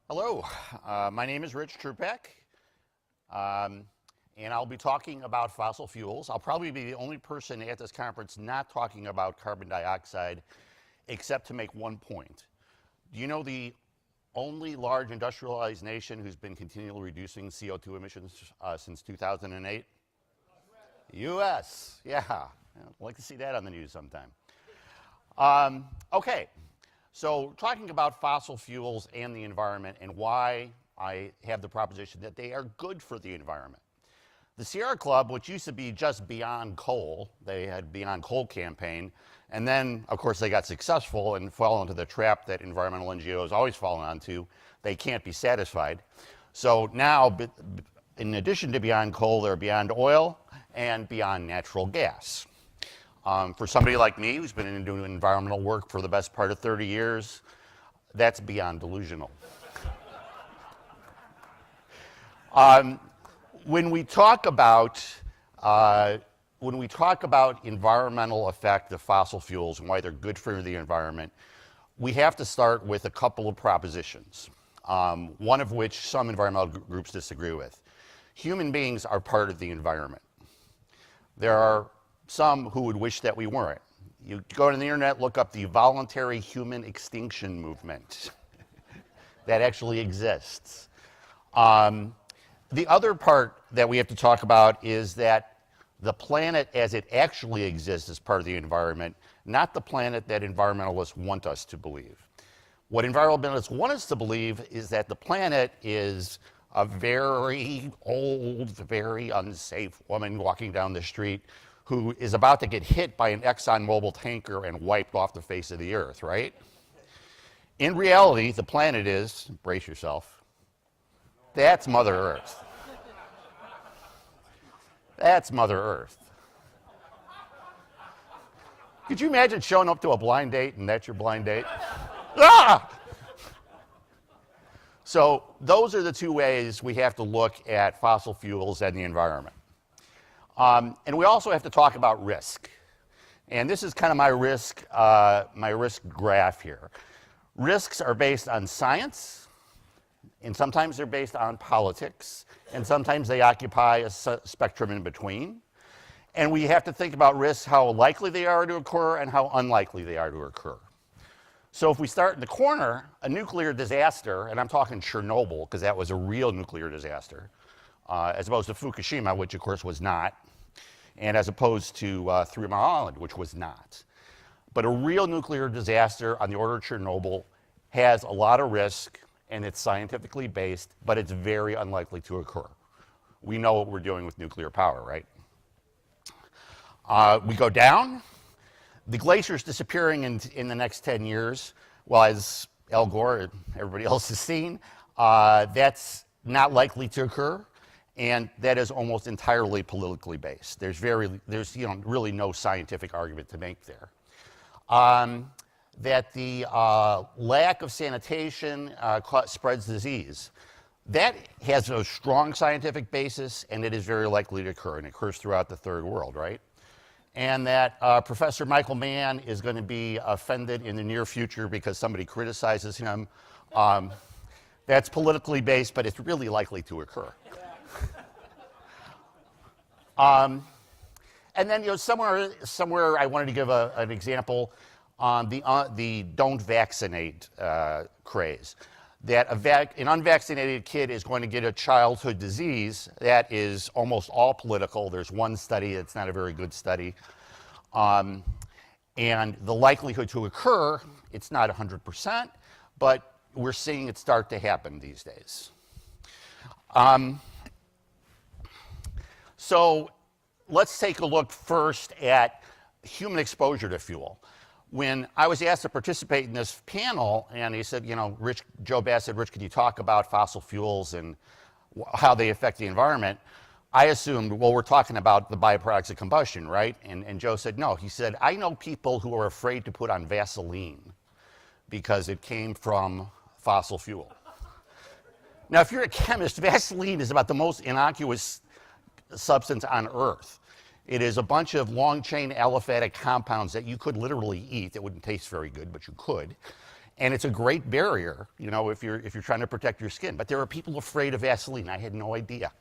Hello, my name is Rich Trzupek, and I'll be talking about fossil fuels. I'll probably be the only person at this conference not talking about carbon dioxide, except to make one point. Do you know the only large industrialized nation who's been continually reducing CO2 emissions since 2008? US, yeah. I'd like to see that on the news sometime. Okay. So talking about fossil fuels and the environment and why I have the proposition that they are good for the environment. The Sierra Club, which used to be just Beyond Coal, they had Beyond Coal campaign, and then, of course, they got successful and fell into the trap that environmental NGOs always fall into. They can't be satisfied. So now, in addition to Beyond Coal, they're Beyond Oil and Beyond Natural Gas. For somebody like me, who's been doing environmental work for the best part of 30 years, that's beyond delusional. When we talk about environmental effect of fossil fuels and why they're good for the environment, we have to start with a couple of propositions, one of which some environmental groups disagree with. Human beings are part of the environment. There are some who would wish that we weren't. You go to the internet, look up the voluntary human extinction movement. That actually exists. The other part that we have to talk about is that the planet as it actually exists is part of the environment, not the planet that environmentalists want us to believe. What environmentalists want us to believe is that the planet is a very old, very unsafe woman walking down the street who is about to get hit by an ExxonMobil tanker and wiped off the face of the earth, right? In reality, the planet is, brace yourself, that's Mother Earth. That's Mother Earth. Could you imagine showing up to a blind date and that's your blind date? Ah! So those are the two ways we have to look at fossil fuels and the environment. And we also have to talk about risk. And this is kind of my risk graph here. Risks are based on science, and sometimes they're based on politics, and sometimes they occupy a spectrum in between. And we have to think about risks, how likely they are to occur and how unlikely they are to occur. So if we start in the corner, a nuclear disaster, and I'm talking Chernobyl, because that was a real nuclear disaster, as opposed to Fukushima, which of course was not, and as opposed to 3 Mile Island, which was not. But a real nuclear disaster on the order of Chernobyl has a lot of risk, and it's scientifically based, but it's very unlikely to occur. We know what we're doing with nuclear power, right? We go down. The glacier's disappearing in the next 10 years. Well, as Al Gore and everybody else has seen, that's not likely to occur. And that is almost entirely politically based. There's really no scientific argument to make there. That the lack of sanitation spreads disease. That has a strong scientific basis, and it is very likely to occur, and it occurs throughout the third world, right? And that Professor Michael Mann is going to be offended in the near future because somebody criticizes him. That's politically based, but it's really likely to occur. And then, somewhere I wanted to give an example on the don't vaccinate craze. That an unvaccinated kid is going to get a childhood disease that is almost all political. There's one study that's not a very good study. And the likelihood to occur, it's not 100%, but we're seeing it start to happen these days. So let's take a look first at human exposure to fuel. When I was asked to participate in this panel, and he said, Joe Bass said, Rich, could you talk about fossil fuels and how they affect the environment? I assumed, well, we're talking about the byproducts of combustion, right? And Joe said, no. He said, I know people who are afraid to put on Vaseline because it came from fossil fuel. Now, if you're a chemist, Vaseline is about the most innocuous substance on Earth. It is a bunch of long-chain aliphatic compounds that you could literally eat. It wouldn't taste very good, but you could. And it's a great barrier, you know, if you're trying to protect your skin. But there are people afraid of Vaseline. I had no idea.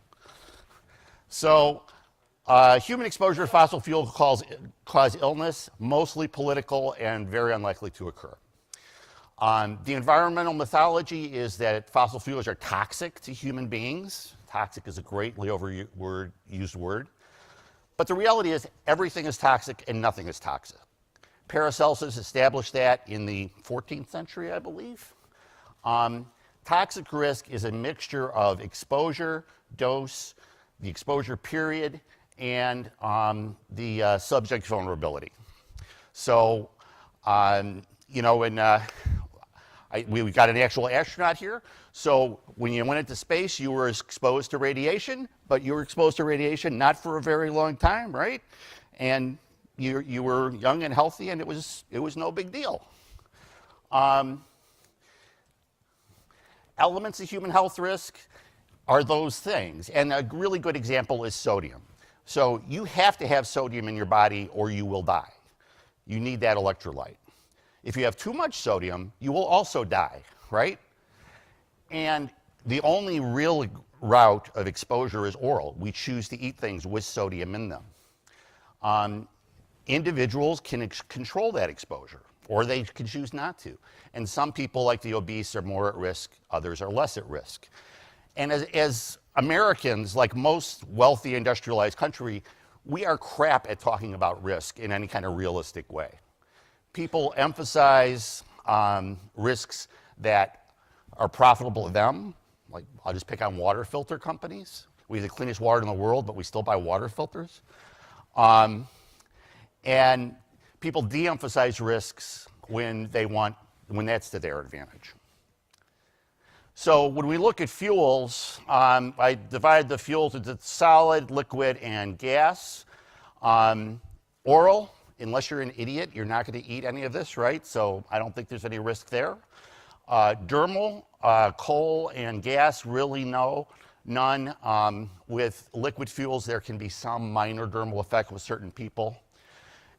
So human exposure to fossil fuels cause illness, mostly political and very unlikely to occur. The environmental mythology is that fossil fuels are toxic to human beings. Toxic is a greatly overused word. But the reality is everything is toxic and nothing is toxic. Paracelsus established that in the 14th century, I believe. Toxic risk is a mixture of exposure, dose, the exposure period, and the subject vulnerability. So, you know, we got an actual astronaut here. So when you went into space, you were exposed to radiation, but you were exposed to radiation not for a very long time, right? And you were young and healthy, and it was no big deal. Elements of human health risk are those things. And a really good example is sodium. So you have to have sodium in your body or you will die. You need that electrolyte. If you have too much sodium, you will also die, right? And the only real route of exposure is oral. We choose to eat things with sodium in them. Individuals can control that exposure, or they can choose not to. And some people, like the obese, are more at risk, others are less at risk. And as Americans, like most wealthy industrialized country, we are crap at talking about risk in any kind of realistic way. People emphasize risks that are profitable to them. Like, I'll just pick on water filter companies. We have the cleanest water in the world, but we still buy water filters. And people de-emphasize risks when that's to their advantage. So when we look at fuels, I divide the fuels into solid, liquid, and gas. Oral, unless you're an idiot, you're not going to eat any of this, right? So I don't think there's any risk there. Dermal, coal and gas, really none. With liquid fuels, there can be some minor dermal effect with certain people.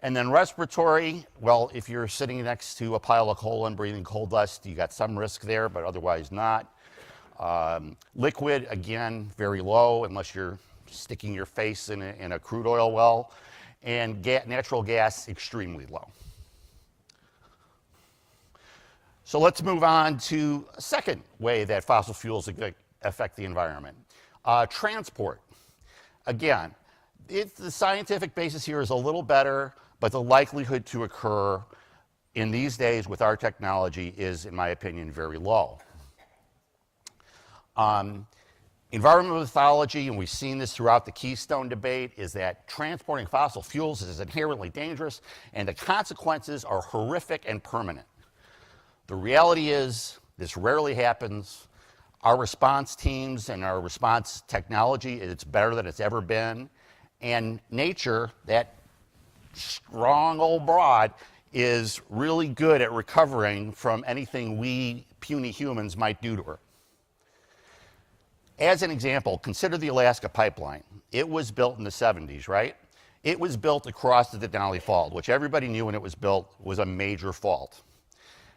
And then respiratory, well, if you're sitting next to a pile of coal and breathing coal dust, you got some risk there, but otherwise not. Liquid, again, very low, unless you're sticking your face in a crude oil well. And natural gas, extremely low. So let's move on to a second way that fossil fuels affect the environment. Transport. Again, the scientific basis here is a little better, but the likelihood to occur in these days with our technology is, in my opinion, very low. Environmental mythology, and we've seen this throughout the Keystone debate, is that transporting fossil fuels is inherently dangerous, and the consequences are horrific and permanent. The reality is, this rarely happens. Our response teams and our response technology, it's better than it's ever been. And nature, that strong old broad, is really good at recovering from anything we puny humans might do to her. As an example, consider the Alaska pipeline. It was built in the 70s, right? It was built across the Denali Fault, which everybody knew when it was built was a major fault.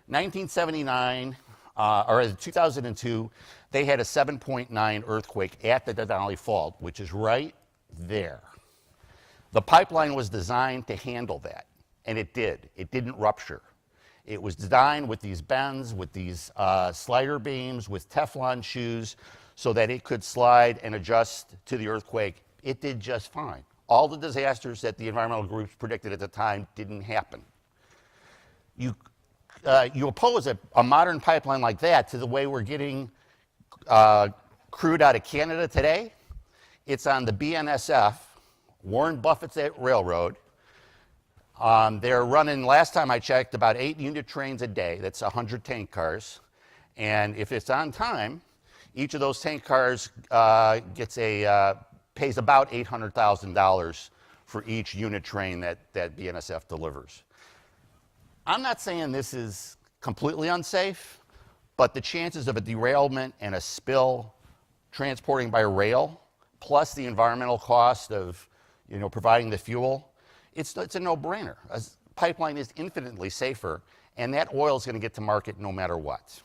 1979, or 2002, they had a 7.9 earthquake at the Denali Fault, which is right there. The pipeline was designed to handle that, and it did. It didn't rupture. It was designed with these bends, with these slider beams, with Teflon shoes, so that it could slide and adjust to the earthquake. It did just fine. All the disasters that the environmental groups predicted at the time didn't happen. You oppose a modern pipeline like that to the way we're getting crude out of Canada today. It's on the BNSF, Warren Buffett's railroad. They're running, last time I checked, about 8 unit trains a day. That's 100 tank cars. And if it's on time, each of those tank cars pays about $800,000 for each unit train that BNSF delivers. I'm not saying this is completely unsafe, but the chances of a derailment and a spill transporting by rail, plus the environmental cost of providing the fuel, it's a no-brainer. pipeline is infinitely safer, and that oil is going to get to market no matter what.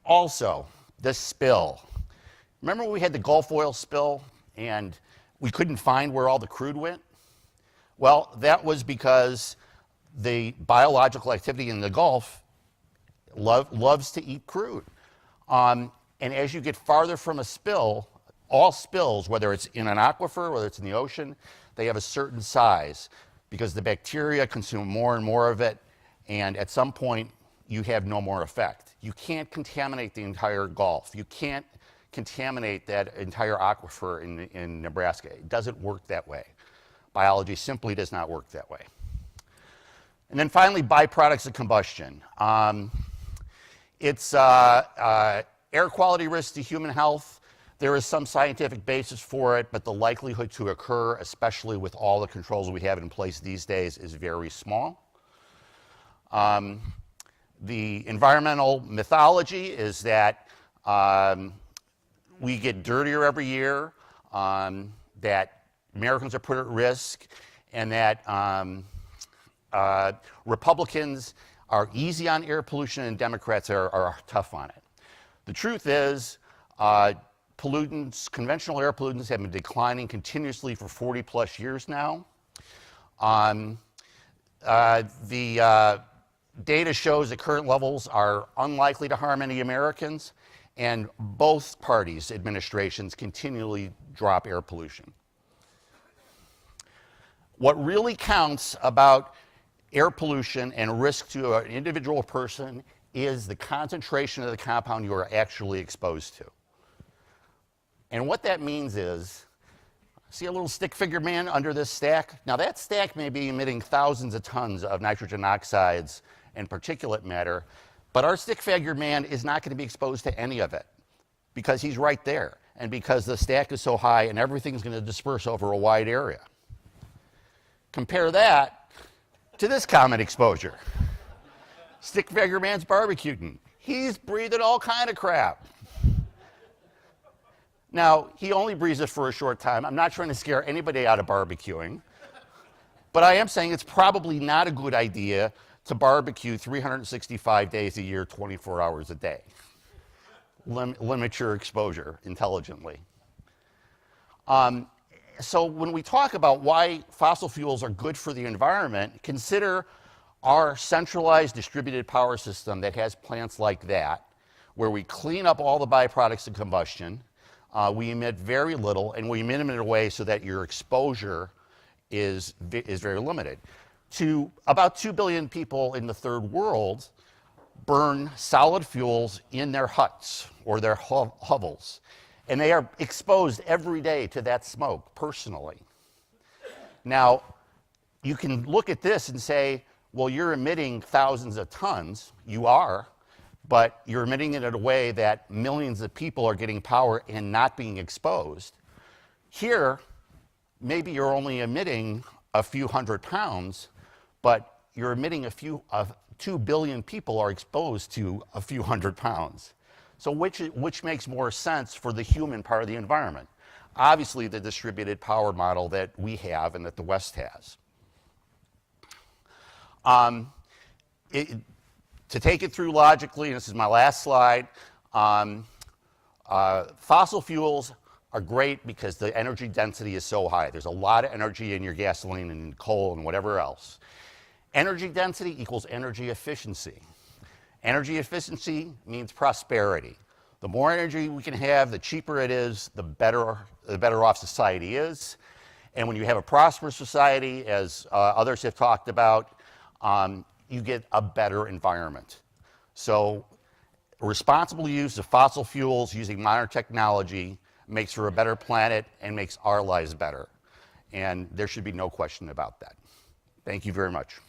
Also, the spill. Remember when we had the Gulf oil spill and we couldn't find where all the crude went? Well, that was because the biological activity in the Gulf loves to eat crude. And as you get farther from a spill, all spills, whether it's in an aquifer, whether it's in the ocean, they have a certain size because the bacteria consume more and more of it, and at some point, you have no more effect. You can't contaminate the entire Gulf. You can't contaminate that entire aquifer in Nebraska. It doesn't work that way. Biology simply does not work that way. And then finally, byproducts of combustion. It's air quality risk to human health. There is some scientific basis for it, but the likelihood to occur, especially with all the controls we have in place these days, is very small. The environmental mythology is that we get dirtier every year, that Americans are put at risk, and that Republicans are easy on air pollution and Democrats are tough on it. The truth is, pollutants, conventional air pollutants have been declining continuously for 40 plus years now. The data shows that current levels are unlikely to harm any Americans, and both parties' administrations continually drop air pollution. What really counts about air pollution and risk to an individual person is the concentration of the compound you are actually exposed to. And what that means is, see a little stick figure man under this stack? Now that stack may be emitting thousands of tons of nitrogen oxides and particulate matter, but our stick figure man is not going to be exposed to any of it because he's right there and because the stack is so high and everything's going to disperse over a wide area. Compare that to this common exposure. Stick figure man's barbecuing. He's breathing all kind of crap. Now, he only breathes it for a short time. I'm not trying to scare anybody out of barbecuing, but I am saying it's probably not a good idea to barbecue 365 days a year, 24 hours a day. Limit your exposure intelligently. So when we talk about why fossil fuels are good for the environment, consider our centralized distributed power system that has plants like that, where we clean up all the byproducts of combustion, we emit very little, and we emit them in a way so that your exposure is very limited. To about 2 billion people in the third world burn solid fuels in their huts or their hovels. And they are exposed every day to that smoke personally. Now, you can look at this and say, well, you're emitting thousands of tons. You are, but you're emitting it in a way that millions of people are getting power and not being exposed. Here, maybe you're only emitting a few hundred pounds, but you're emitting 2 billion people are exposed to a few hundred pounds. So which makes more sense for the human part of the environment? Obviously, the distributed power model that we have and that the West has. To take it through logically, and this is my last slide, fossil fuels are great because the energy density is so high. There's a lot of energy in your gasoline and coal and whatever else. Energy density equals energy efficiency. Energy efficiency means prosperity. The more energy we can have, the cheaper it is, the better off society is. And when you have a prosperous society, as others have talked about, you get a better environment. So responsible use of fossil fuels using modern technology makes for a better planet and makes our lives better. And there should be no question about that. Thank you very much.